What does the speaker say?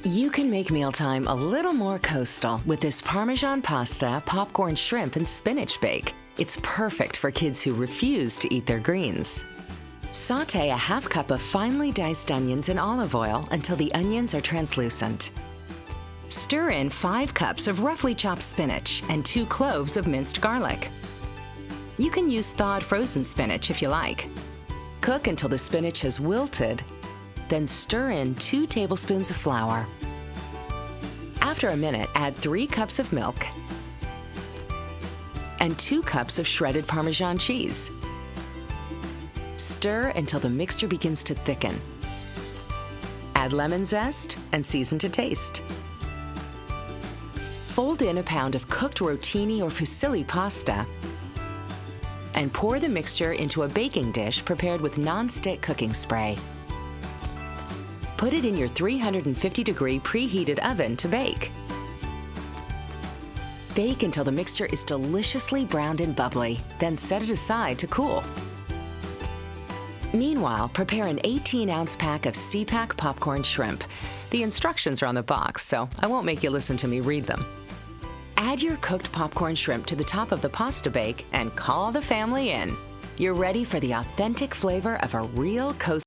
You can make mealtime a little more coastal with this Parmesan pasta, popcorn shrimp, and spinach bake. It's perfect for kids who refuse to eat their greens. Sauté a half cup of finely diced onions in olive oil until the onions are translucent. Stir in 5 cups of roughly chopped spinach and 2 cloves of minced garlic. You can use thawed frozen spinach if you like. Cook until the spinach has wilted, then stir in 2 tablespoons of flour. After a minute, add 3 cups of milk and 2 cups of shredded Parmesan cheese. Stir until the mixture begins to thicken. Add lemon zest and season to taste. Fold in a pound of cooked rotini or fusilli pasta and pour the mixture into a baking dish prepared with non-stick cooking spray. Put it in your 350-degree preheated oven to bake. Bake until the mixture is deliciously browned and bubbly, then set it aside to cool. Meanwhile, prepare an 18-ounce pack of C-Pack popcorn shrimp. The instructions are on the box, so I won't make you listen to me read them. Add your cooked popcorn shrimp to the top of the pasta bake and call the family in. You're ready for the authentic flavor of a real coastal